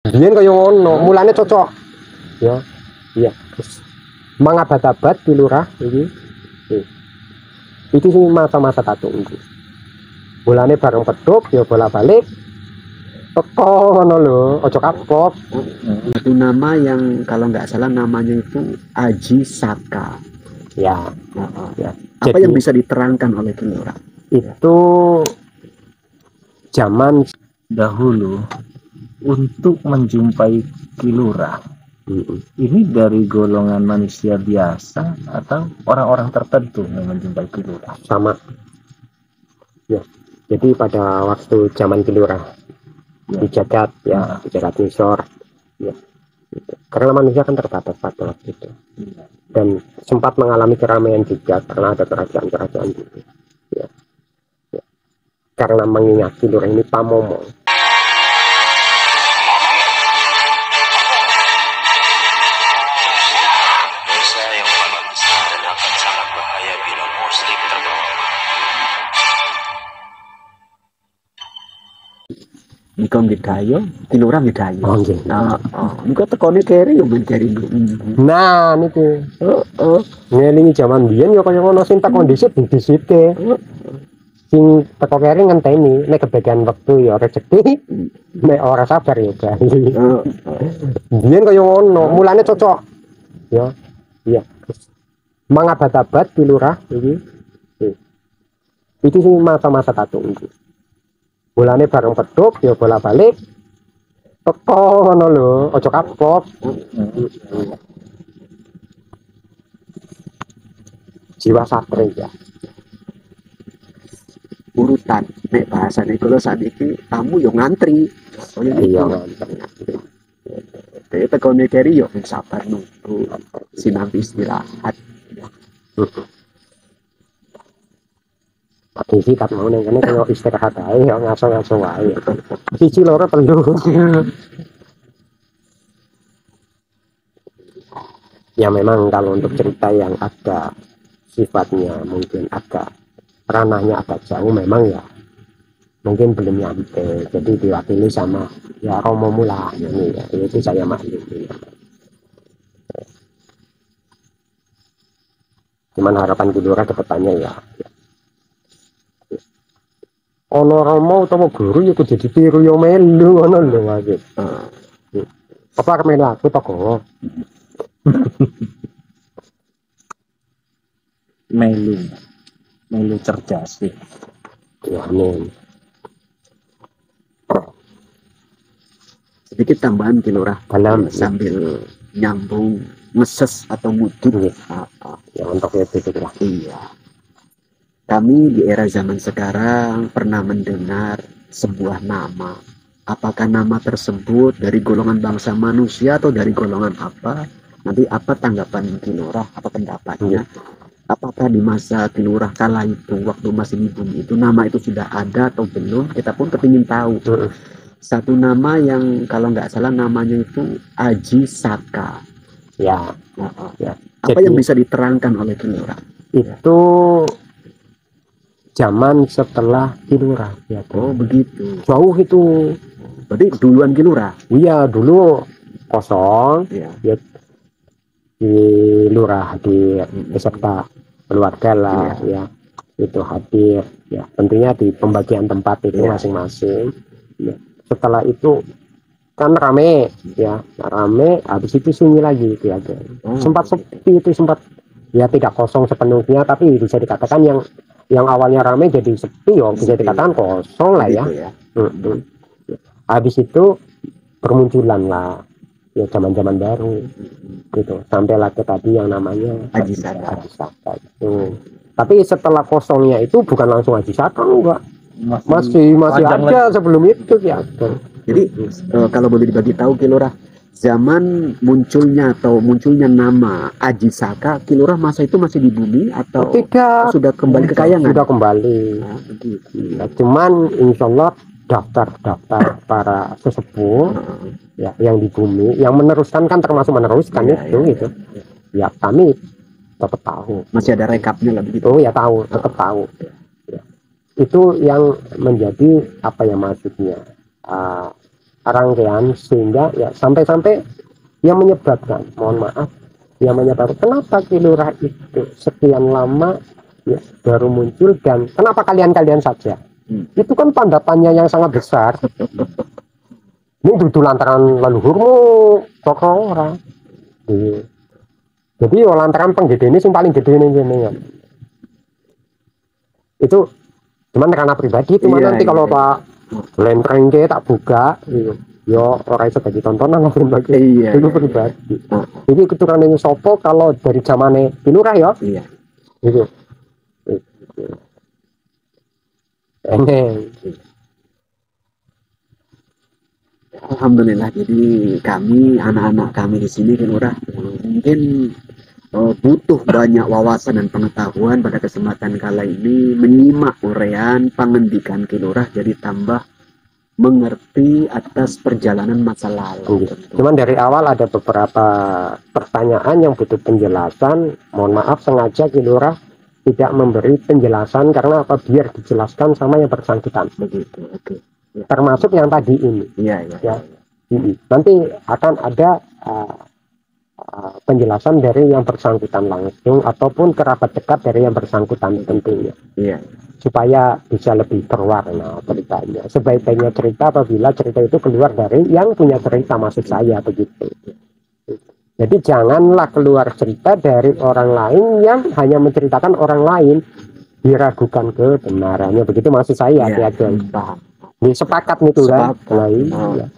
Biyen kaya ngono, mulane cocok. Ya, iya. Mangabad-abad di lurah iki. Iki sing masa-masa tak tunggu. Mulane bareng pedhuk ya bola-balik. Teko ngono lho, aja kapok. Satu nama yang kalau nggak salah namanya itu Aji Saka. Ya, ya. Apa yang bisa diterangkan oleh Kilora? Itu zaman dahulu untuk menjumpai Kilora. Ini dari golongan manusia biasa atau orang-orang tertentu yang menjumpai Kilora? Sama. Ya. Jadi pada waktu zaman Kilora di jagat ya, di jagat Misor ya. Karena manusia kan terbatas pada waktu itu. Dan sempat mengalami keramaian juga karena ada kerajaan-kerajaan gitu. Ya. Ya. Karena mengingat Kilora ini pamomong. Nikah Midayo, Kilora Midayo. Oh, nggih. Niku tekone keri yo men keri. Nah, niku. Ngelingi jaman biyen ya kaya ngono sing teko dhisik disite. Sing teko keri ngenteni nek kebagian wektu ya rezeki, nek ora sabar ya bali. Biyen kaya ngono, mulane cocok. Ya. Iya. Mangabad-abad di lurah iki. Iki sing masa-masa tak tunggu. Mulane bareng pedhuk ya bola-balik. Teko ngono lho, aja kapok. Jiwa satria. Urutan nek bahasane kula sakniki tamu yo ngantri. Iya ngantri. Dhewe tekone keri yo sabar nunggu sinambi istirahat. Siji kat mau ning kene kaya istirahat ae ya ngaso-ngaso wae. Siji loro telu. Ya memang kalau untuk cerita yang ada sifatnya mungkin agak ranahnya agak jauh memang ya mungkin belum nyampe, jadi diwakili sama ya Romo Mula ini ya, itu saya maklumi. Cuman harapan Kilora ke depannya ya ono Romo utawa guru ya kudu ditiru yo melu ngono lho Mas. Apa arep melu aku to kok. Melu cerdas sih. Ya amin. Sedikit tambahan Kilora dalam sambil nyambung ngeses atau mudun ya untuk itu lah. Iya. Kami di era zaman sekarang pernah mendengar sebuah nama. Apakah nama tersebut dari golongan bangsa manusia atau dari golongan apa? Nanti apa tanggapan Kilora, apa pendapatnya? Apakah di masa Kilora kala itu, waktu masih di bumi itu, nama itu sudah ada atau belum? Kita pun kepingin tahu. Satu nama yang kalau nggak salah namanya itu Aji Saka. Ya. Ya. Apa yang bisa diterangkan oleh Kilora? Itu zaman setelah Kilora ya. Oh begitu. Jauh itu. Berarti duluan Kilora? Iya dulu kosong. Ya. Ya di lurah di beserta keluarga lah ya. Itu hadir ya. Tentunya di pembagian tempat itu masing-masing. Ya. Setelah itu kan rame ya, rame. Habis itu sunyi lagi itu aja. Sempat sepi itu sempat ya tidak kosong sepenuhnya, tapi bisa dikatakan yang awalnya rame jadi sepi ya, bisa dikatakan kosong lah ya. Habis itu bermunculan lah ya zaman-zaman baru gitu, sampailah ke tadi yang namanya Aji Saka. Itu. Tapi setelah kosongnya itu bukan langsung Aji Saka, enggak, masih ada sebelum itu ya. Jadi kalau boleh dibagi tahu Kilora, zaman munculnya nama Aji Saka, Kilora masa itu masih di bumi atau tidak, sudah kembali ke kayangan? Sudah kembali. Ya, cuman insya Allah daftar para sesepuh ya yang di bumi yang meneruskan kan termasuk meneruskan gitu. Ya kami tetap tahu. Masih ada rekapnya lah begitu. Oh ya tahu, tetap tahu. Ya. Itu yang menjadi apa ya maksudnya rangkaian, sehingga ya sampai-sampai yang menyebabkan, mohon maaf, yang menyebabkan kenapa kilurah itu sekian lama ya baru muncul, dan kenapa kalian-kalian saja. Itu kan tanda tanya yang sangat besar. Ini duduk lantaran leluhurmu kok ora. Iya. Jadi yo lantaran penggede ini yang paling gede ini jenengan. Itu cuman karena pribadi, cuma nanti kalau Pak Lentreng tak buka, yo orang iso dadi tontonan apa pribadi. Itu pribadi. Jadi keturunan ini sopo kalau dari zamane Pilurah ya. Iya. Gitu. Eneng. Alhamdulillah, jadi kami anak-anak kami di sini Kilurah mungkin butuh banyak wawasan dan pengetahuan pada kesempatan kala ini menyimak uraian pengendikan Kilurah, jadi tambah mengerti atas perjalanan masa lalu. Cuman dari awal ada beberapa pertanyaan yang butuh penjelasan. Mohon maaf, sengaja Kilurah tidak memberi penjelasan karena apa, biar dijelaskan sama yang bersangkutan. Begitu. Oke. Ya. Termasuk yang tadi ini. Iya. Nanti akan ada penjelasan dari yang bersangkutan langsung ataupun kerabat dekat dari yang bersangkutan tentunya. Iya. Supaya bisa lebih berwarna ceritanya. Sebaik-baiknya cerita apabila cerita itu keluar dari yang punya cerita, maksud saya begitu. Jadi janganlah keluar cerita dari orang lain yang hanya menceritakan orang lain, diragukan kebenarannya, begitu maksud saya. Iya. Paham. Ini sepakat nih tuh kan. Nah, iya.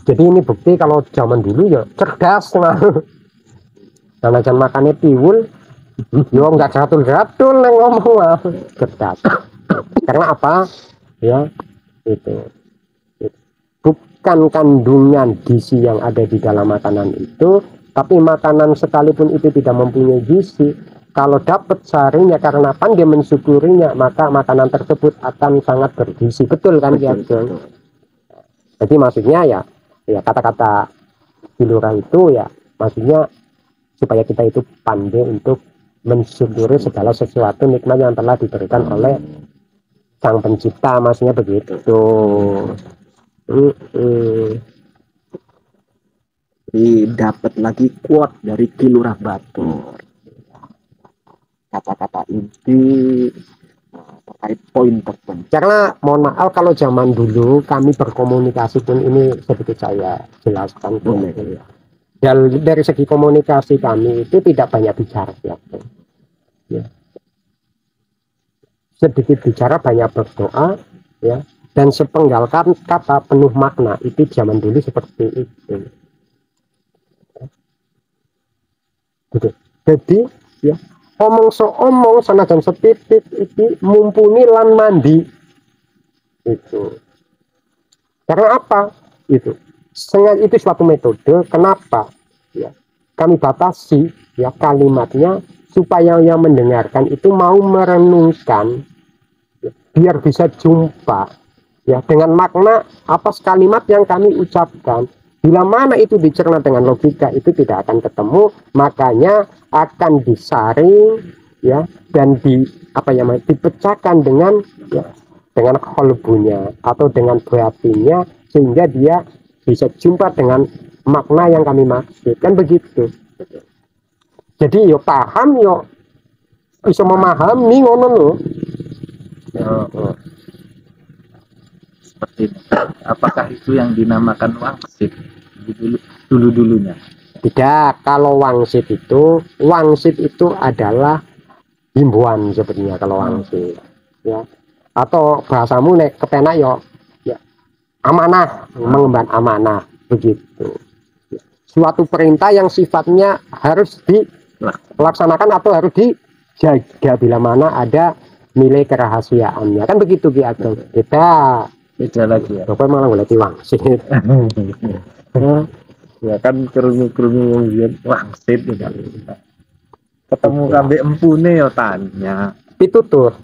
Jadi ini bukti kalau zaman dulu ya cerdas nah. Karena jangan makannya tiwul, yo nggak gatul-gatul yang ngomong cerdas. Karena apa? Ya itu. Bukan kandungan gizi yang ada di dalam makanan itu, tapi makanan sekalipun itu tidak mempunyai gizi, kalau dapat sarinya karena pandai mensyukurinya, maka makanan tersebut akan sangat bergizi. Betul kan? Betul. Jadi maksudnya ya kata-kata Kilurah itu ya maksudnya supaya kita itu pandai untuk mensyukuri segala sesuatu nikmat yang telah diberikan oleh Sang Pencipta, maksudnya begitu. Dapat lagi quote dari Kilurah Batur. Kata-kata inti terkait poin tertentu. Karena mohon maaf kalau zaman dulu kami berkomunikasi pun ini sedikit saya jelaskan. Boleh. Dari segi komunikasi kami itu tidak banyak bicara ya. Sedikit bicara, banyak berdoa ya, dan sepenggal kata penuh makna. Itu zaman dulu seperti itu. Jadi ya omong sanajan setitik itu mumpuni lan mandi itu. Karena apa? Itu sengaja, itu suatu metode. Kenapa? Ya, kami batasi ya kalimatnya supaya yang mendengarkan itu mau merenungkan ya, biar bisa jumpa ya dengan makna apa kalimat yang kami ucapkan. Bila mana itu dicerna dengan logika itu tidak akan ketemu, makanya akan disaring ya dan dipecahkan dengan kolbunya atau dengan berartinya, sehingga dia bisa jumpa dengan makna yang kami maksud, kan begitu. Jadi yo paham yo bisa memahami ngono lho. Seperti itu. Apakah itu yang dinamakan wangsit dulu-dulunya? Tidak, kalau wangsit itu adalah himbauan sebenarnya kalau wangsit ya. Atau bahasamu nek kepenak yo ya amanah, mengemban amanah begitu. Suatu perintah yang sifatnya harus dilaksanakan atau harus dijaga bila mana ada nilai kerahasiaannya, kan begitu Ki Ageng. Beda lagi ya. Bapak malah boleh wangsit. Ya kan kerungu wangsit ya. Ketemu kambe empune ya tanya. Itu tuh.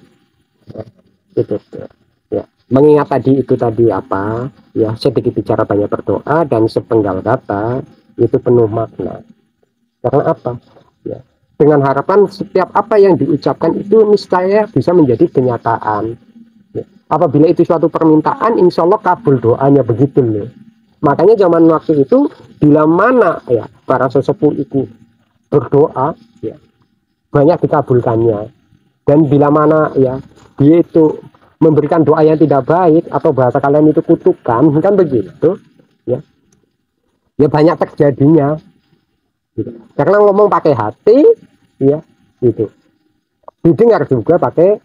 Ya. Mengingat tadi apa? Ya, sedikit bicara banyak berdoa dan sepenggal kata itu penuh makna. Karena apa? Ya. Dengan harapan setiap apa yang diucapkan itu niscaya bisa menjadi kenyataan. Ya. apabila itu suatu permintaan, insya Allah kabul doanya, begitu loh. Makanya zaman waktu itu bila mana ya para sesepuh itu berdoa ya banyak dikabulkannya, dan bila mana ya dia itu memberikan doa yang tidak baik atau bahasa kalian itu kutukan, kan begitu ya, ya banyak terjadinya gitu. Karena ngomong pakai hati ya itu didengar juga pakai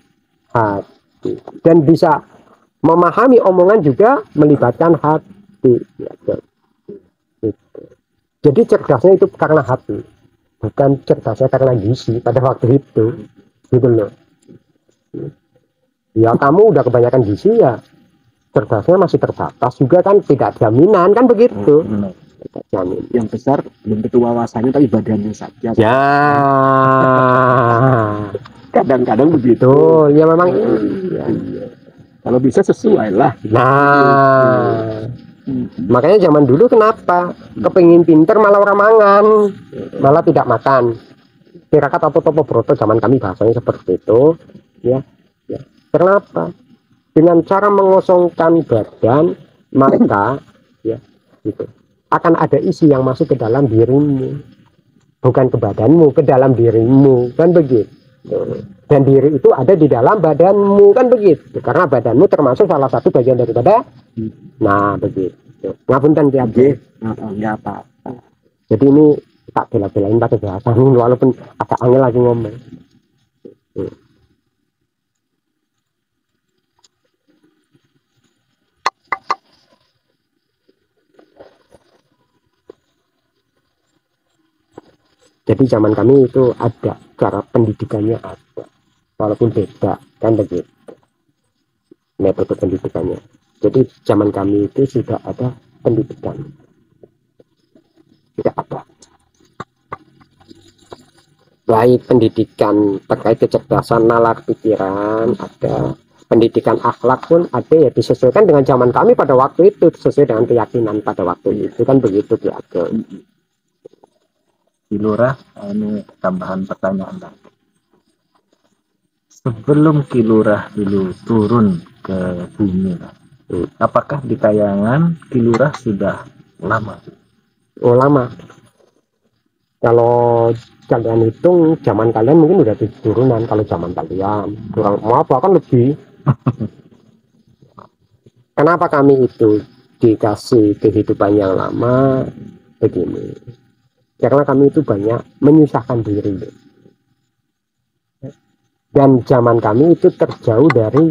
hati, dan bisa memahami omongan juga melibatkan hati ya, gitu. Jadi cerdasnya itu karena hati, bukan cerdasnya karena gizi pada waktu itu gitu loh. Ya kamu udah kebanyakan gizi ya cerdasnya masih terbatas juga kan, tidak jaminan kan begitu. Tidak jamin. Yang besar belum tentu wawasannya tapi badannya saja. Ya Kadang-kadang begitu. tuh ya memang iya. Kalau bisa sesuai lah. Nah makanya zaman dulu kenapa kepengin pinter malah orang mangan, malah tidak makan. Tirakat atau topo broto zaman kami bahasanya seperti itu ya. Kenapa? Dengan cara mengosongkan badan, maka ya gitu, akan ada isi yang masuk ke dalam dirimu, bukan ke badanmu, ke dalam dirimu, kan begitu. Dan diri itu ada di dalam badanmu, kan begitu. Karena badanmu termasuk salah satu bagian daripada. Nah begitu. Ngapunten tiap Enggak apa-apa. Jadi ini tak bela-belain pakai bahasa ini, walaupun agak angel lagi ngomong. Jadi zaman kami itu ada cara pendidikannya, ada walaupun beda kan begitu metode pendidikannya. Jadi zaman kami itu sudah ada pendidikan, tidak ada baik pendidikan terkait kecerdasan nalar pikiran, ada pendidikan akhlak pun ada, ya disesuaikan dengan zaman kami pada waktu itu, sesuai dengan keyakinan pada waktu itu kan begitu diatur. Kilurah, ini tambahan pertanyaan lagi. Sebelum Kilurah dulu turun ke bumi, apakah di Kayangan Kilurah sudah lama? Oh lama. Kalau kalian hitung zaman kalian mungkin udah turunan, kalau zaman kalian kurang maaf kan lebih. Kenapa kami itu dikasih kehidupan yang lama begini? Karena kami itu banyak menyusahkan diri, dan zaman kami itu terjauh dari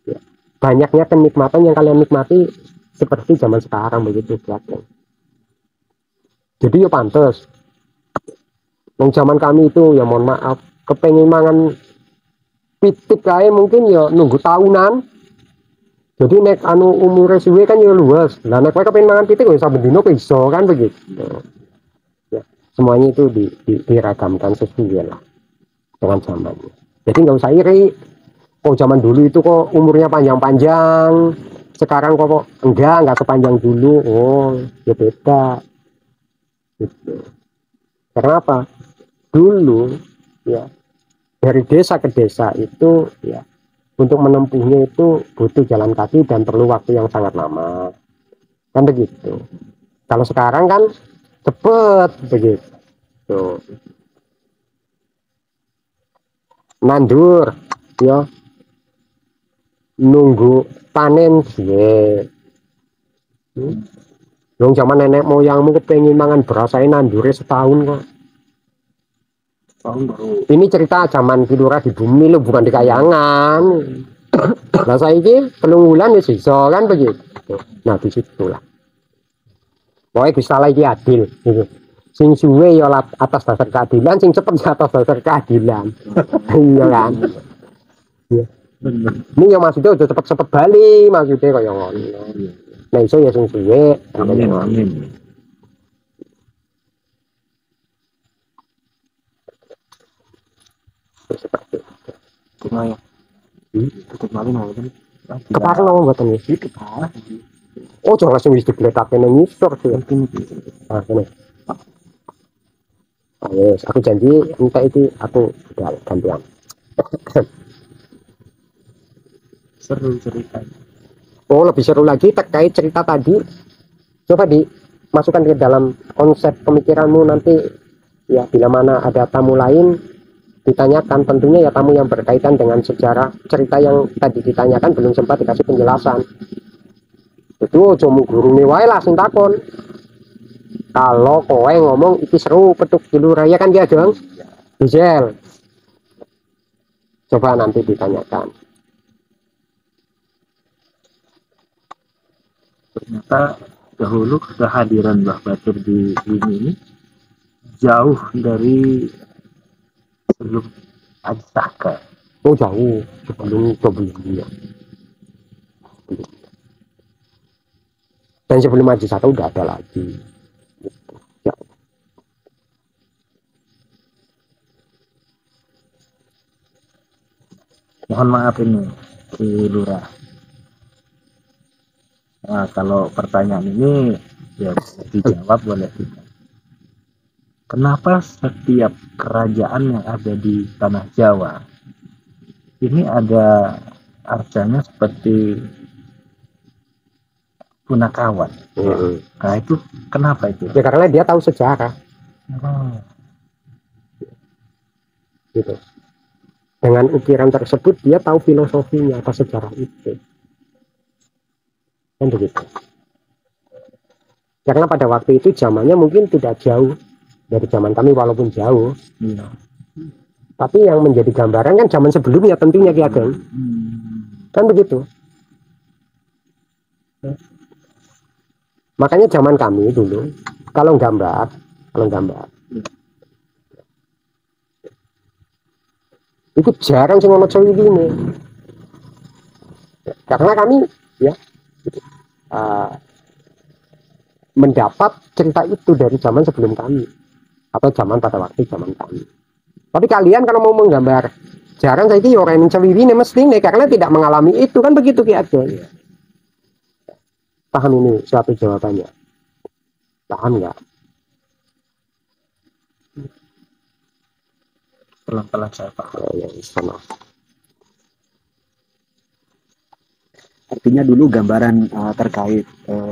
ya, banyaknya kenikmatan yang kalian nikmati seperti zaman sekarang begitu kelihatan. Jadi ya pantas. Yang zaman kami itu ya mohon maaf, kepengen mangan pitik kae mungkin ya nunggu tahunan. Jadi nek anu umure suwe kan ya luas. Lah nek kowe kepengen mangan pitik ya saben dino iso kan begitu. Semuanya itu diragamkan sesuai lah dengan zamannya. Jadi nggak usah iri. Oh zaman dulu itu kok umurnya panjang-panjang, sekarang kok enggak sepanjang dulu. Oh ya beda. Gitu. Karena apa? Dulu ya dari desa ke desa itu ya untuk menempuhnya itu butuh jalan kaki dan perlu waktu yang sangat lama. Kan begitu. Kalau sekarang kan cepet begitu, nandur ya nunggu panen sih. Dong zaman nenek moyangmu kepengen mangan beras saya nandure setahun kok. Ini cerita zaman Kilurah di bumi lo, bukan di Kayangan. Lah saiki 3 bulan wis iso kan begitu. Nah disitulah pokoknya Gusti Allah iki adil gitu. Sing suwe ya atas dasar keadilan, sing cepet ya atas dasar keadilan. Iya kan. Ya. Ini yang maksudnya udah cepet-cepet bali maksudnya kaya ngono. Nah iso ya sing suwe. Amin. Seperti Gimana? Tutup malu mau kan? kepareng apa mboten iki? Keparah. Oh jangan langsung wis digletake nang ngisor sih. Ah ini. Yes, aku janji entah itu aku udah gantian. seru ceritanya. Oh, lebih seru lagi terkait cerita tadi. Coba dimasukkan ke dalam konsep pemikiranmu nanti ya, bila mana ada tamu lain ditanyakan, tentunya ya tamu yang berkaitan dengan sejarah cerita yang tadi ditanyakan belum sempat dikasih penjelasan. Itu cuma guru wae lah sing takon. Kalau kowe ngomong iki seru petuk dulu raya kan dia dong. Diesel. Coba nanti ditanyakan. Ternyata dahulu kehadiran Mbah Batur di bumi ini jauh dari sebelum Aji Saka. Oh jauh sebelum dia. Dan sebelum Aji Saka udah ada lagi. Ya. Mohon maaf ini Ki Lurah. Nah, kalau pertanyaan ini ya bisa dijawab boleh tidak. Kenapa setiap kerajaan yang ada di tanah Jawa ini ada arcanya seperti punakawan? Nah itu kenapa itu? Ya karena dia tahu sejarah. Gitu. Dengan ukiran tersebut dia tahu filosofinya apa sejarah itu. Kan begitu. Karena pada waktu itu zamannya mungkin tidak jauh dari zaman kami walaupun jauh. Iya. Tapi yang menjadi gambaran kan zaman sebelumnya tentunya Ki Ageng. Kan begitu. Makanya zaman kami dulu kalau gambar itu jarang sih ngono cewek ini. Karena kami ya mendapat cerita itu dari zaman sebelum kami atau zaman pada waktu zaman kami. Tapi kalian kalau mau menggambar jarang saya kira orang yang cewek mesti nih karena tidak mengalami itu kan begitu Ki Ageng. Paham ini suatu jawabannya? Paham nggak? Pelan-pelan saya paham. Oh, ya, sama. Artinya dulu gambaran terkait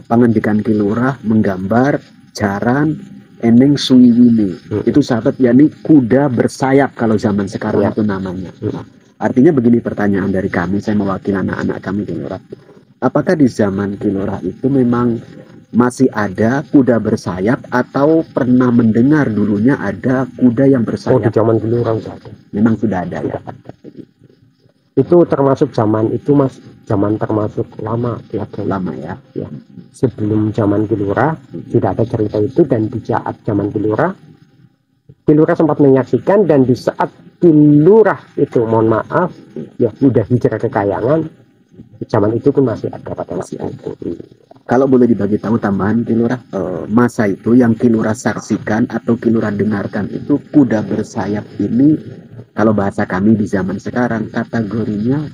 pangandikan Ki Lurah menggambar jaran eneng suwiwine. Itu sahabat yakni kuda bersayap kalau zaman sekarang Ya. itu namanya. Artinya begini pertanyaan dari kami, saya mewakili anak-anak kami Ki Lurah. Apakah di zaman Ki Lurah itu memang masih ada kuda bersayap atau pernah mendengar dulunya ada kuda yang Oh, di bersayap? zaman dulu orang sudah ada. Memang sudah ada ya. Itu termasuk zaman itu Mas, zaman termasuk lama Ki Ageng. Lama ya. Sebelum zaman Ki Lurah tidak ada cerita itu, dan di saat zaman Ki Lurah sempat menyaksikan, dan di saat Ki Lurah itu mohon maaf ya udah hijrah ke Kayangan, zaman itu pun masih ada pada waktu itu. Kalau boleh dibagi tahu tambahan Ki Lurah, masa itu yang Ki Lurah saksikan atau Ki Lurah dengarkan itu kuda bersayap ini, kalau bahasa kami di zaman sekarang kategorinya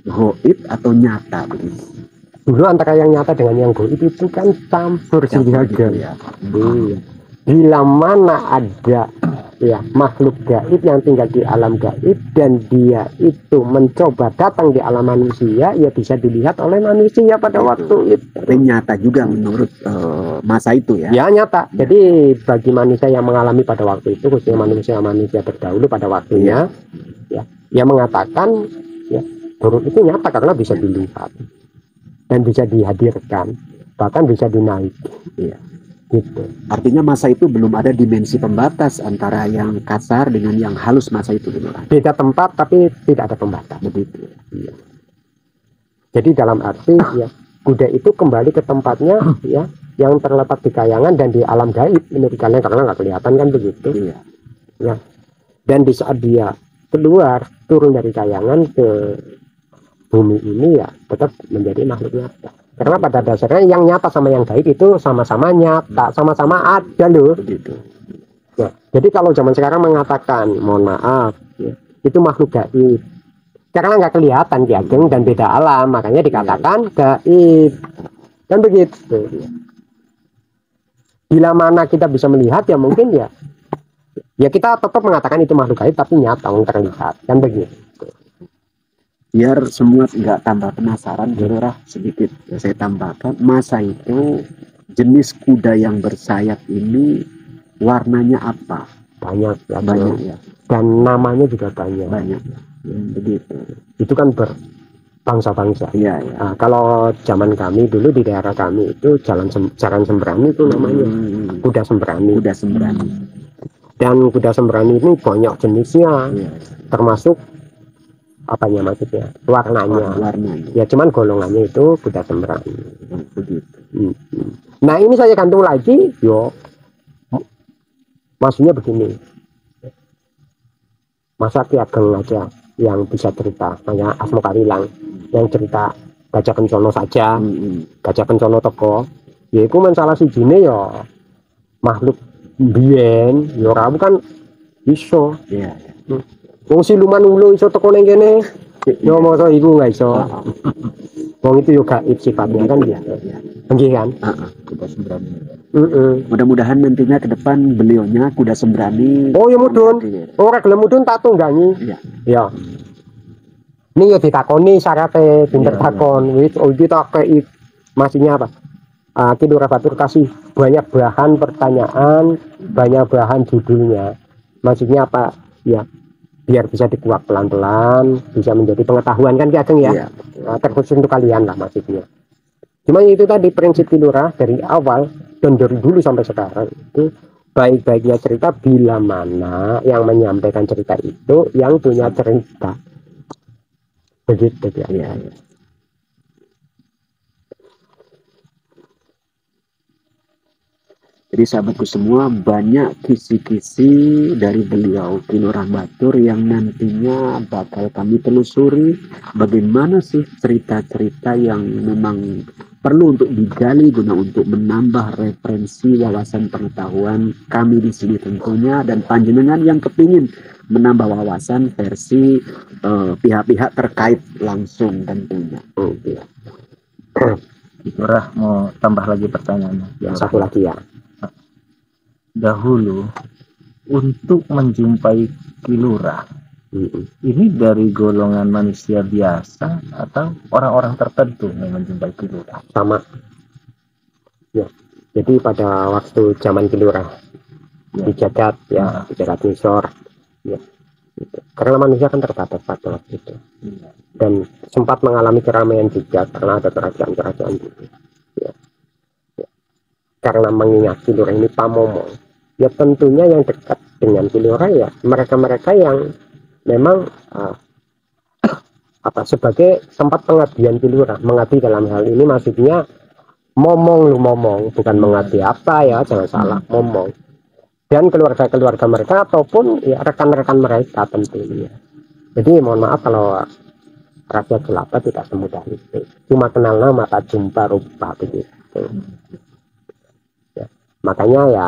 goib atau nyata begitu. Dulu antara yang nyata dengan yang goib itu kan campur sih Ki Ageng. ya. Iya. Bila mana ada ya makhluk gaib yang tinggal di alam gaib dan dia itu mencoba datang di alam manusia, ya bisa dilihat oleh manusia pada waktu itu. Tapi nyata juga menurut masa itu ya. Ya nyata. Jadi bagi manusia yang mengalami pada waktu itu, khususnya manusia terdahulu pada waktunya, ya mengatakan ya burung itu nyata karena bisa dilihat dan bisa dihadirkan, bahkan bisa dinaiki. Iya. Gitu. Artinya masa itu belum ada dimensi pembatas antara yang kasar dengan yang halus masa itu. Beda tempat tapi tidak ada pembatas. Begitu. Iya. Jadi dalam arti ya kuda itu kembali ke tempatnya ya yang terletak di Kayangan dan di alam gaib menurut kalian karena nggak kelihatan kan begitu. Iya. Ya. Dan di saat dia keluar turun dari Kayangan ke bumi ini ya tetap menjadi makhluk nyata. Karena pada dasarnya yang nyata sama yang gaib itu sama-sama nyata, sama-sama ada loh. Begitu. Ya, jadi kalau zaman sekarang mengatakan mohon maaf ya, itu makhluk gaib karena nggak kelihatan Ki Ageng dan beda alam, makanya dikatakan gaib kan begitu. Bila mana kita bisa melihat ya mungkin ya kita tetap mengatakan itu makhluk gaib tapi nyata terlihat kan begitu. biar semua nggak tambah penasaran, Lurah, sedikit saya tambahkan, masa itu jenis kuda yang bersayap ini warnanya apa? Banyak ya, Banyak ya, dan namanya juga banyak. banyak. Begitu. Itu kan berbangsa-bangsa. Iya, ya. Nah, kalau zaman kami dulu di daerah kami itu jalan sembrani itu namanya kuda sembrani. Kuda sembrani. Dan kuda sembrani ini banyak jenisnya, Iya. termasuk apanya maksudnya warnanya. Warnanya. Ya cuman golongannya itu kuda sembrani. Begitu. Nah ini saya gantung lagi, maksudnya begini, masa Ki Ageng aja yang bisa cerita, hanya Asmo Karilang yang cerita Gajah Kencono saja, Gajah Kencono teko, ya itu masalah si jine ya makhluk biyen, ya kamu kan iso, Iya. wong siluman ulu iso teko neng kene, ya masa iku nggak iso, wong itu juga gaib sifatnya kan ya, enggak kan? Kuda sembrani. Mudah-mudahan nantinya ke depan beliaunya kuda sembrani. Oh ya mudun, ora gelem mudun tak tunggangi. Iya. Ya. Ini ya ditakoni syaratnya pinter Iya, takon, wis kita kei maksudnya apa? Kita Lurah Batur kasih banyak bahan pertanyaan, banyak bahan judulnya. Maksudnya apa? Ya, biar bisa dikuak pelan-pelan, bisa menjadi pengetahuan kan Ki Ageng ya. Iya. Terkhusus untuk kalian lah maksudnya. Cuma itu tadi prinsip Ki Lurah dari awal dan dari dulu sampai sekarang itu baik-baiknya cerita bila mana yang menyampaikan cerita itu yang punya cerita. Begitu ya. Iya. Jadi sahabatku semua, banyak kisi-kisi dari beliau Ki Lurah Batur yang nantinya bakal kami telusuri bagaimana sih cerita-cerita yang memang perlu untuk digali guna untuk menambah referensi wawasan pengetahuan kami di sini tentunya, dan panjenengan yang kepingin menambah wawasan versi pihak-pihak terkait langsung tentunya. Lurah mau tambah lagi pertanyaannya. Ya, satu lagi ya. Dahulu untuk menjumpai Ki Lurah, ini dari golongan manusia biasa atau orang-orang tertentu yang menjumpai Ki Lurah? Sama ya, jadi pada waktu zaman Ki Lurah Ya. di jagat ya, di jagat Nisor ya, gitu. Karena manusia kan terbatas pada waktu itu dan sempat mengalami keramaian juga karena ada kerajaan-kerajaan gitu ya. Ya. Karena mengingat Ki Lurah ini pamomong, ya tentunya yang dekat dengan Ki Lurah ya mereka-mereka yang memang sebagai tempat pengabdian Ki Lurah. Mengabdi dalam hal ini maksudnya momong, bukan mengabdi apa ya, jangan salah, momong. Dan keluarga-keluarga mereka ataupun ya rekan-rekan mereka tentunya. Jadi mohon maaf kalau Raja Jelata tidak semudah itu. Cuma kenal nama tak jumpa rupa begitu. Ya. Makanya ya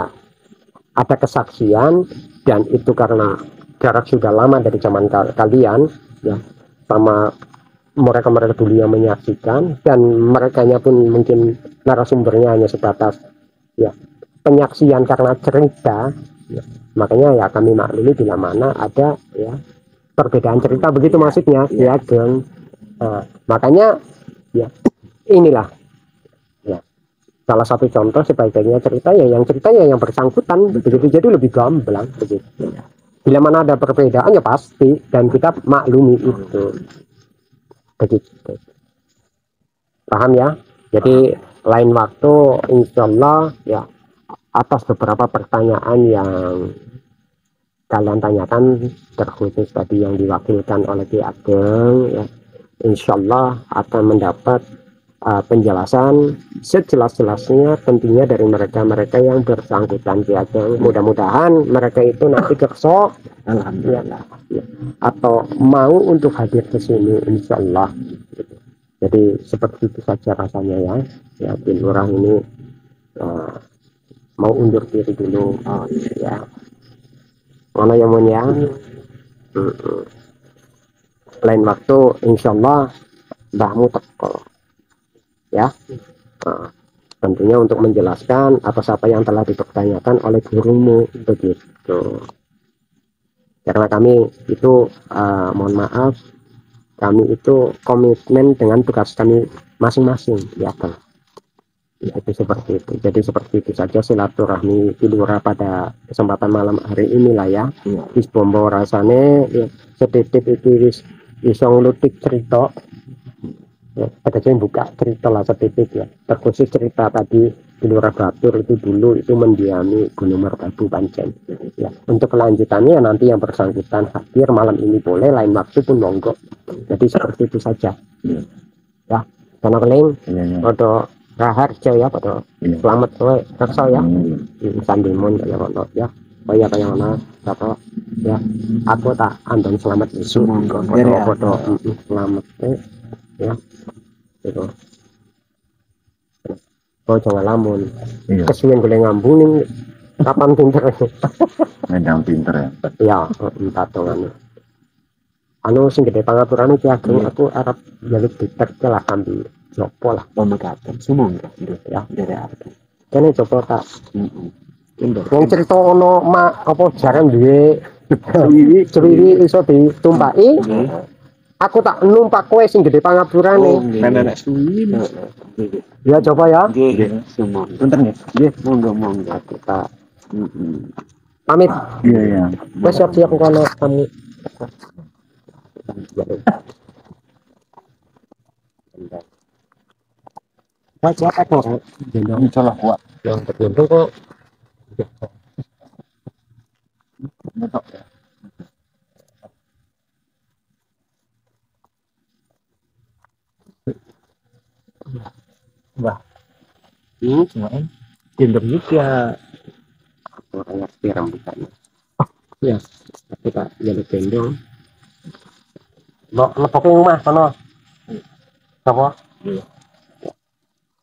ada kesaksian, dan itu karena jarak sudah lama dari zaman kalian ya, sama mereka dulu yang menyaksikan, dan merekanya pun mungkin narasumbernya hanya sebatas ya penyaksian karena cerita ya. Makanya ya kami maklumi bila mana ada ya perbedaan cerita begitu maksudnya ya Geng. Makanya ya inilah ya salah satu contoh sebaiknya cerita ya yang bersangkutan begitu, jadi lebih gamblang begitu. Bila mana ada perbedaan ya pasti, dan kita maklumi itu begitu. Paham ya? Jadi lain waktu insyaallah ya atas beberapa pertanyaan yang kalian tanyakan, terkhusus tadi yang diwakilkan oleh Ki Ageng ya, insyaallah akan mendapat penjelasan sejelas-jelasnya tentunya dari mereka-mereka yang bersangkutan Ki Ageng. Mudah-mudahan mereka itu nanti kerso alhamdulillah ya, atau mau untuk hadir ke sini insyaallah. Jadi seperti itu saja rasanya ya Ki Lurah ini mau undur diri dulu ya. Mana yang mau lain waktu insyaallah mbahmu teko ya. Tentunya untuk menjelaskan apa yang telah dipertanyakan oleh gurumu begitu. Karena kami itu mohon maaf kami itu komitmen dengan tugas kami masing-masing, ya kan. Itu seperti itu. Jadi seperti itu saja silaturahmi Kilura pada kesempatan malam hari inilah ya. Iya. Wis bombo rasane ya, setitik itu wis iso nglutik cerita. Ya, pada saya buka cerita lah setitik ya. Terkhusus cerita tadi Kilura Batur itu dulu itu mendiami Gunung Merbabu Pancen. Ya, untuk kelanjutannya nanti yang bersangkutan hadir malam ini boleh, lain waktu pun monggo. Jadi seperti itu saja. Ya, karena keling pada raharjo ya, pada selamat kowe reksa ya. Sandimun kaya ngono ya. Kaya ngono apa ya. Aku tak andong selamat itu. Semoga dari Foto selamat ya. Itu. Oh jangan lamun. Iya. Kesuwen golek ngambung kapan pinter. Medang pinter ya. Ya, tatongan. Anu sing gede pangaturan iki aku arep jaluk diterke lah sambil jopo lah pemegatan semoga ya dari apa kene jopo tak Indo wong cerita ono apa jarang duwe cewiri iso ditumpaki aku tak numpak kowe sing gede pangapurane nenek suwi ya coba ya nggih semoga Pinter nih. nggih monggo aku tak pamit Iya iya. wes siap kono kamu siapa kok Ini salah kuat. yang tergantung kok Betok ya. Wah. Semuanya gendong juga. orangnya sepi rambutannya ya tapi tak jadi gendong lo lepok rumah kono apa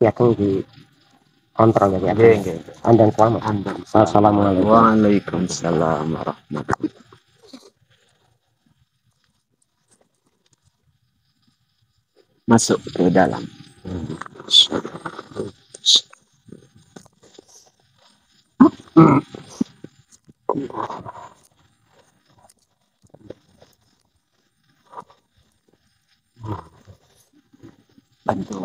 ya kan di kontrol ya anda selamat assalamualaikum Waalaikumsalam warahmatullahi masuk ke dalam bantu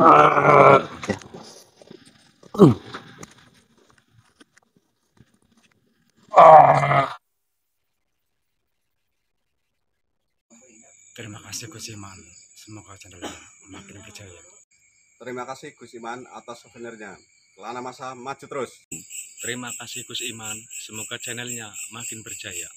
Terima kasih Gus Iman. Semoga channelnya makin berjaya. Terima kasih Gus Iman atas souvenirnya. Kelana masa maju terus. Terima kasih Gus Iman. Semoga channelnya makin berjaya.